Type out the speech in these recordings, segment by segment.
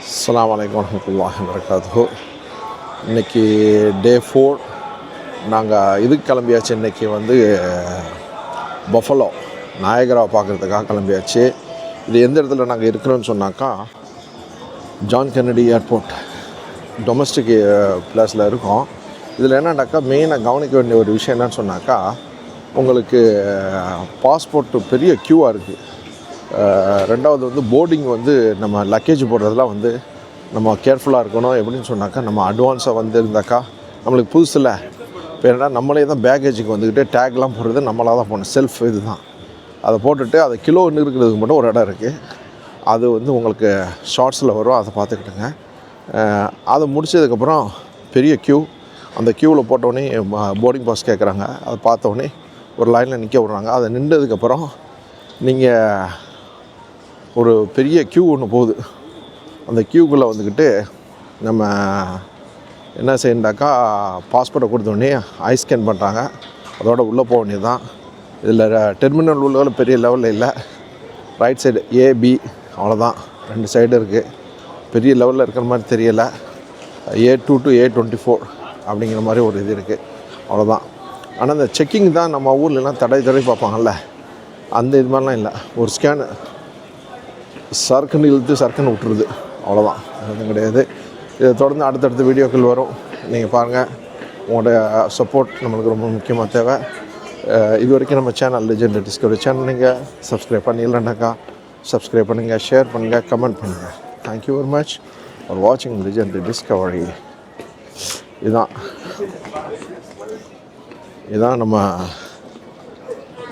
அஸ்ஸலாமு அலைக்கும் வரஹ்மத்துல்லாஹி வபரகாத்துஹு. இன்றைக்கி டே 4. நாங்கள் இதுக்கு கிளம்பியாச்சு. இன்றைக்கி பஃபலோ நாயகரா பார்க்குறதுக்காக கிளம்பியாச்சு. இது எந்த இடத்துல நாங்கள் இருக்கிறோன்னு சொன்னாக்கா, ஜான் கென்னடி ஏர்போர்ட் டொமஸ்டிக் பிளேஸில் இருக்கோம். இதில் என்னன்னாக்கா மெயினாக கவனிக்க வேண்டிய ஒரு விஷயம் என்னன்னு சொன்னாக்கா, உங்களுக்கு பாஸ்போர்ட்டு பெரிய க்யூவாக இருக்குது. ரெண்டாவது போர்டிங் நம்ம லக்கேஜ் போடுறதுலாம் நம்ம கேர்ஃபுல்லாக இருக்கணும். எப்படின்னு சொன்னாக்கா, நம்ம அட்வான்ஸாக இருந்தாக்கா நம்மளுக்கு புதுசில் இப்போ என்னடா நம்மளே தான் பேக்கேஜுக்கு டேக்லாம் போடுறது நம்மளாக தான் போடணும். செல்ஃப் இது தான், அதை போட்டுட்டு அதை கிலோ இருக்கிறதுக்கு மட்டும் ஒரு இடம் இருக்குது. அது உங்களுக்கு ஷார்ட்ஸில் வரும், அதை பார்த்துக்கிட்டுங்க. அதை முடித்ததுக்கப்புறம் பெரிய க்யூ. அந்த க்யூவில் போட்டோடனே போர்டிங் பாஸ் கேட்குறாங்க. அதை பார்த்தோன்னே ஒரு லைனில் நிற்க விட்றாங்க. அதை நின்றதுக்கப்புறம் நீங்கள் ஒரு பெரிய க்யூ ஒன்று போகுது. அந்த க்யூக்குள்ளே நம்ம என்ன செய்யண்டாக்கா, பாஸ்போர்ட்டை கொடுத்தோடனே ஐ ஸ்கேன் பண்ணுறாங்க. அதோட உள்ளே போக வேண்டியது தான். இதில் டெர்மினல் உள்ள பெரிய லெவலில் இல்லை. ரைட் சைடு ஏபி அவ்வளோதான், 2 சைடு இருக்குது. பெரிய லெவலில் இருக்கிற மாதிரி தெரியலை. A2 to A24 அப்படிங்கிற மாதிரி ஒரு இது இருக்குது, அவ்வளோதான். ஆனால் இந்த செக்கிங் தான் நம்ம ஊர்லலாம் தடவை பார்ப்பாங்கள்ல, அந்த இது மாதிரிலாம் இல்லை. ஒரு ஸ்கேனு சர்க்குன்னு இழுத்து சர்க்குன்னு விட்டுருது, அவ்வளோதான், எதுவும் கிடையாது. இதை தொடர்ந்து அடுத்தடுத்த வீடியோக்கள் வரும், நீங்கள் பாருங்கள். உங்களோட சப்போர்ட் நம்மளுக்கு ரொம்ப முக்கியமாக தேவை. இது வரைக்கும் நம்ம சேனல் லெஜெண்ட் டிஸ்கவரி சேனல் நீங்கள் சப்ஸ்கிரைப் பண்ணிடலன்னாக்கா சப்ஸ்கிரைப் பண்ணுங்கள், ஷேர் பண்ணுங்கள், கமெண்ட் பண்ணுங்கள். தேங்க்யூ வெரி மச் ஃபார் வாட்சிங் லெஜெண்ட் டிஸ்கவரி. இதுதான் நம்ம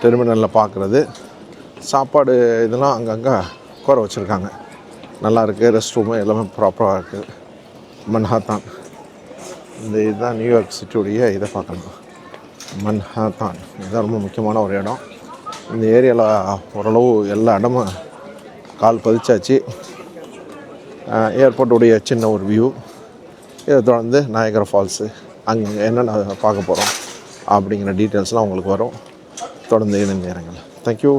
டெர்மினலில் பார்க்குறது. சாப்பாடு இதெல்லாம் அங்கங்கே உட்கார வச்சுருக்காங்க, நல்லாயிருக்கு. ரெஸ்ட் ரூமு எல்லாமே ப்ராப்பராக இருக்குது. மன்ஹாத்தான், இதுதான் நியூயார்க் சிட்டியுடைய இதை பார்க்கணும். மன்ஹாத்தான் இதுதான் ரொம்ப முக்கியமான ஒரு இடம். இந்த ஏரியாவில் ஓரளவு எல்லா இடமும் கால் பதிச்சாச்சு. ஏர்போர்ட்டுடைய சின்ன ஒரு வியூ. இதை தொடர்ந்து நாயகரா ஃபால்ஸு அங்கே என்னென்ன பார்க்க போகிறோம் அப்படிங்கிற டீட்டெயில்ஸ்லாம் உங்களுக்கு வரும். தொடர்ந்து இணைந்து இறங்கலாம். தேங்க்யூ.